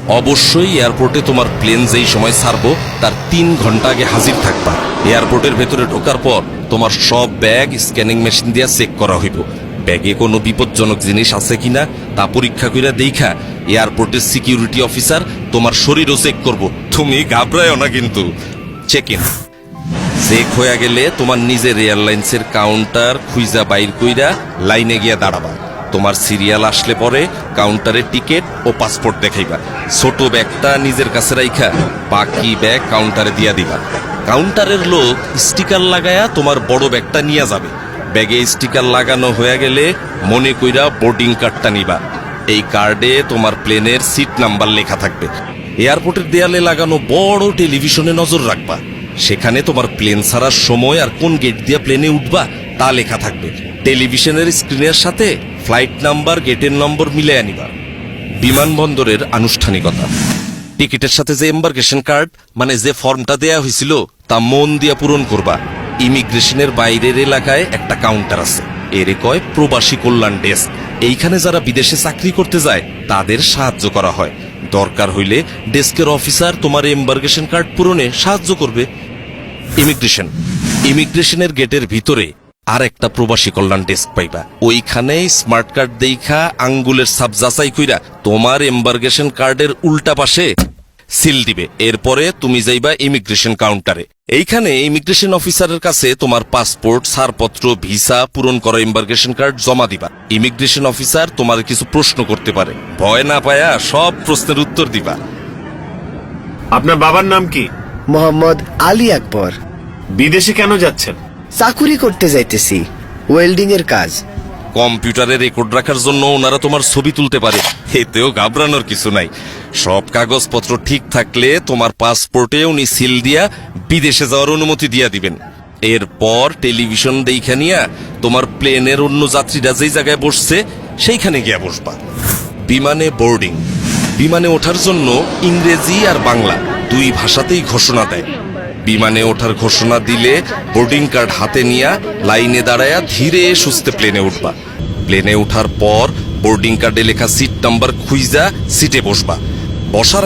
অবশ্যই এয়ারপোর্টে তোমার প্লেন যেই সময় ছাড়বো তার 3 ঘন্টা আগে হাজির থাকবা। এয়ারপোর্টের ভেতরে ঢোকার পর তোমার সব ব্যাগ স্ক্যানিং মেশিন দিয়ে চেক করা হইব। ব্যাগে কোনো বিপজ্জনক জিনিস আছে কিনা তা পরীক্ষা করে দেখা এয়ারপোর্টের সিকিউরিটি অফিসার তোমার শরীরও চেক করব। তুমি ঘাবড়ায়ও না কিন্তু। চেক ইন চেক হয়ে গেলে তোমার নিজের এয়ারলাইন্সের কাউন্টার খুঁজা বাইর কইরা লাইনে গিয়া দাঁড়াবা। তোমার সিরিয়াল আসলে পরে কাউন্টারে টিকিট ও পাসপোর্ট দেখাইবা। ছোট ব্যাগটা নিজের কাছে রাইখা বাকি ব্যাগ কাউন্টারে দিয়া দিবা। কাউন্টারের লোক স্টিকার লাগায়া তোমার বড় ব্যাগটা নিয়ে যাবে। ব্যাগে স্টিকার লাগানো হয়ে গেলে মনে কইরা বোর্ডিং কার্ডটা নিবা। এই কার্ডে তোমার প্লেনের সিট নাম্বার লেখা থাকবে। এয়ারপোর্টের দেয়ালে লাগানো বড় টেলিভিশনে নজর রাখবা। সেখানে তোমার প্লেন ছাড়ার সময় আর কোন গেট দিয়ে প্লেনে উঠবা তা লেখা থাকবে। টেলিভিশনের স্ক্রিনের সাথে ফ্লাইট নাম্বার, গেটের নম্বর মিলে আনিবা। বিমানবন্দরের আনুষ্ঠানিকতা, টিকিটের সাথে যে এম্বার্কেশন কার্ড মানে যে ফর্মটা দেয়া হয়েছিল তা মন দিয়ে পূরণ করবা। ইমিগ্রেশনের বাইরের এলাকায় একটা কাউন্টার আছে, এর কয় প্রবাসী কল্যাণ ডেস্ক। এইখানে যারা বিদেশে চাকরি করতে যায় তাদের সাহায্য করা হয়। দরকার হইলে ডেস্কের অফিসার তোমার এম্বার্কেশন কার্ড পূরণে সাহায্য করবে। ইমিগ্রেশনের গেটের ভিতরে আর একটা প্রবাসী কল্যাণ ডেস্ক পাইবা। ওইখানে স্মার্ট কার্ড দেখা আঙ্গুলের ছাপ যাচাই কইরা তোমার এম্বার্কেশন কার্ডের উল্টা পাশে সিল দিবে। এরপরে তুমি যাইবা ইমিগ্রেশন কাউন্টারে। এইখানে ইমিগ্রেশন অফিসারের কাছে তোমার পাসপোর্ট, ছাড়পত্র, ভিসা, পূরণ করা এম্বার্কেশন কার্ড জমা দিবা। ইমিগ্রেশন অফিসার তোমার কিছু প্রশ্ন করতে পারে, ভয় না পায়া সব প্রশ্নের উত্তর দিবা। আপনার বাবার নাম কি? মোহাম্মদ আলী আকবর। বিদেশে কেন যাচ্ছেন? চাকুরি করতে যাইতেছি, ওয়েল্ডিং এর কাজ। কম্পিউটারে রেকর্ড রাখার জন্য ওনারা তোমার ছবি তুলতে পারে, এতেও ঘাবড়ানোর কিছু নাই। সব কাগজপত্র ঠিক থাকলে তোমার পাসপোর্টে উনি সিল দিয়া বিদেশে যাওয়ার অনুমতি দিয়া দিবেন। এরপর টেলিভিশন দেখা নিয়া তোমার প্লেনের অন্য যাত্রীরা যেই জায়গায় বসছে সেইখানে গিয়া বসবা। বিমানে বোর্ডিং, বিমানে ওঠার জন্য ইংরেজি আর বাংলা 2 ভাষাতেই ঘোষণা দেয়। বিমানে ওঠার ঘোষণা দিলে বোর্ডিং কার্ড হাতে নিয়ে লাইনে দাঁড়ায়া ধীরে সুস্থে প্লেনে উঠবা। প্লেনে ওঠার পর বোর্ডিং কার্ডে লেখা সিট নাম্বার খুঁজা সিটে বসবা। বসার